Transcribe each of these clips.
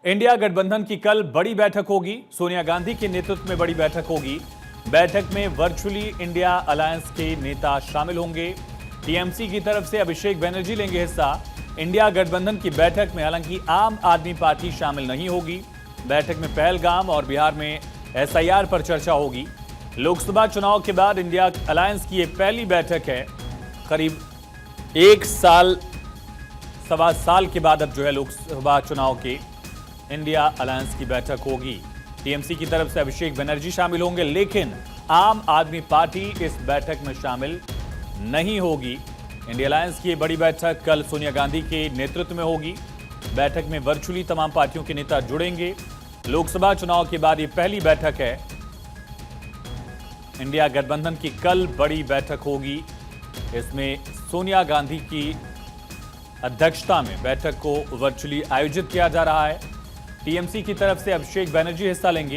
India गठबंधन की कल बड़ी बैठक होगी। सोनिया गांधी के नेतृत्व में बड़ी बैठक होगी। बैठक में वर्चुअली इंडिया अलायंस के नेता शामिल होंगे। टीएमसी की तरफ से अभिषेक बनर्जी लेंगे हिस्सा। इंडिया गठबंधन की बैठक में हालांकि आम आदमी पार्टी शामिल नहीं होगी। बैठक में पहलगाम और बिहार में एसआईआर पर चर्चा होगी। लोकसभा चुनाव के बाद इंडिया अलायंस की यह पहली बैठक है। करीब एक साल सवा साल के बाद अब जो है लोकसभा चुनाव के इंडिया अलायंस की बैठक होगी। टीएमसी की तरफ से अभिषेक बनर्जी शामिल होंगे, लेकिन आम आदमी पार्टी इस बैठक में शामिल नहीं होगी। इंडिया अलायंस की बड़ी बैठक कल सोनिया गांधी के नेतृत्व में होगी। बैठक में वर्चुअली तमाम पार्टियों के नेता जुड़ेंगे। लोकसभा चुनाव के बाद ये पहली बैठक है। इंडिया गठबंधन की कल बड़ी बैठक होगी। इसमें सोनिया गांधी की अध्यक्षता में बैठक को वर्चुअली आयोजित किया जा रहा है। टीएमसी की तरफ से अभिषेक बनर्जी हिस्सा लेंगे।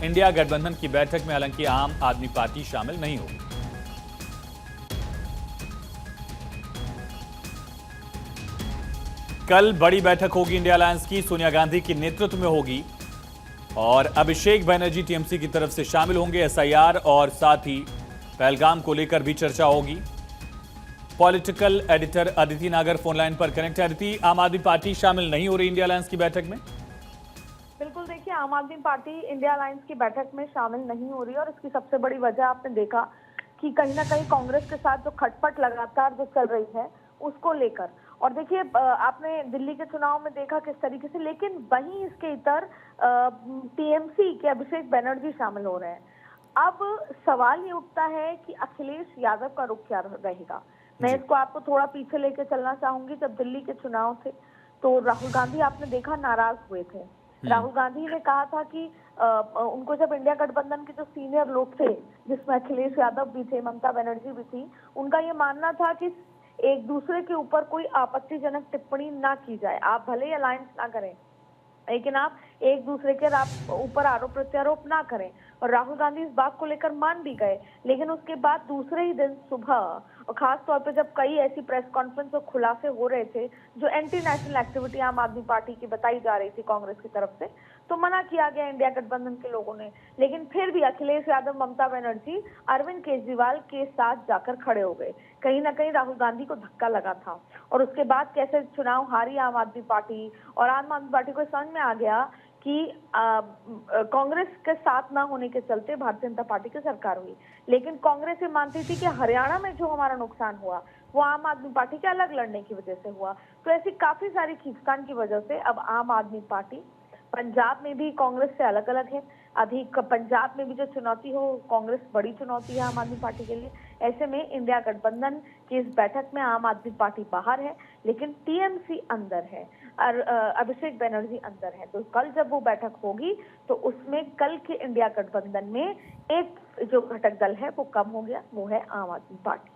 इंडिया गठबंधन की बैठक में हालांकि आम आदमी पार्टी शामिल नहीं होगी। कल बड़ी बैठक होगी इंडिया अलायंस की, सोनिया गांधी के नेतृत्व में होगी और अभिषेक बनर्जी टीएमसी की तरफ से शामिल होंगे। एसआईआर और साथ ही पहलगाम को लेकर भी चर्चा होगी। पॉलिटिकल एडिटर अदिति नागर फोन लाइन पर कनेक्ट है। अदिति, आम आदमी पार्टी शामिल नहीं हो रही इंडिया अलायंस की बैठक में? बिल्कुल, देखिए, आम आदमी पार्टी इंडिया अलायंस की बैठक में शामिल नहीं हो रही और इसकी सबसे बड़ी वजह आपने देखा कि कहीं ना कहीं कांग्रेस के साथ जो खटपट लगातार जो चल रही है उसको लेकर। और देखिए, आपने दिल्ली के चुनाव में देखा किस तरीके से, लेकिन वहीं इसके इतर टीएमसी के अभिषेक बनर्जी शामिल हो रहे हैं। अब सवाल ये उठता है कि अखिलेश यादव का रुख क्या रहेगा। मैं इसको आपको थोड़ा पीछे लेके चलना चाहूंगी। जब दिल्ली के चुनाव थे तो राहुल गांधी आपने देखा नाराज हुए थे। राहुल गांधी ने कहा था कि उनको जब इंडिया गठबंधन के जो सीनियर लोग थे, जिसमें अखिलेश यादव भी थे, ममता बनर्जी भी थी, उनका ये मानना था कि एक दूसरे के ऊपर कोई आपत्तिजनक टिप्पणी ना की जाए। आप भले ही अलायंस ना करें, लेकिन आप एक दूसरे के ऊपर आरोप प्रत्यारोप ना करें। और राहुल गांधी इस बात को लेकर मान भी गए। लेकिन उसके बाद दूसरे ही दिन सुबह, और खास तौर पे जब कई ऐसी प्रेस कॉन्फ्रेंस और खुलासे हो रहे थे जो एंटी नेशनल एक्टिविटी आम आदमी पार्टी की बताई जा रही थी कांग्रेस की तरफ से, तो मना किया गया इंडिया गठबंधन के लोगों ने। लेकिन फिर भी अखिलेश यादव, ममता बनर्जी अरविंद केजरीवाल के साथ जाकर खड़े हो गए। कहीं ना कहीं राहुल गांधी को धक्का लगा था और उसके बाद कैसे चुनाव हारी आम आदमी पार्टी, और आम आदमी पार्टी को समझ में आ गया कि कांग्रेस के साथ ना होने के चलते भारतीय जनता पार्टी की सरकार हुई। लेकिन कांग्रेस ये मानती थी कि हरियाणा में जो हमारा नुकसान हुआ वो आम आदमी पार्टी के अलग लड़ने की वजह से हुआ। तो ऐसी काफी सारी खींचतान की वजह से अब आम आदमी पार्टी पंजाब में भी कांग्रेस से अलग अलग है। अभी पंजाब में भी जो चुनौती हो, कांग्रेस बड़ी चुनौती है आम आदमी पार्टी के लिए। ऐसे में इंडिया गठबंधन की इस बैठक में आम आदमी पार्टी बाहर है, लेकिन टीएमसी अंदर है और अभिषेक बनर्जी अंदर है। तो कल जब वो बैठक होगी तो उसमें कल के इंडिया गठबंधन में एक जो घटक दल है वो कम हो गया, वो है आम आदमी पार्टी।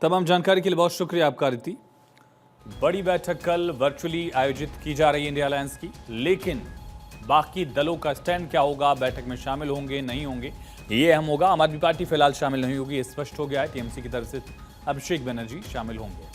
तमाम जानकारी के लिए बहुत शुक्रिया आपका अदिति। बड़ी बैठक कल वर्चुअली आयोजित की जा रही है इंडिया अलायंस की, लेकिन बाकी दलों का स्टैंड क्या होगा, बैठक में शामिल होंगे नहीं होंगे, ये अहम होगा। आम आदमी पार्टी फिलहाल शामिल नहीं होगी, स्पष्ट हो गया है। टीएमसी की तरफ से अभिषेक बनर्जी शामिल होंगे।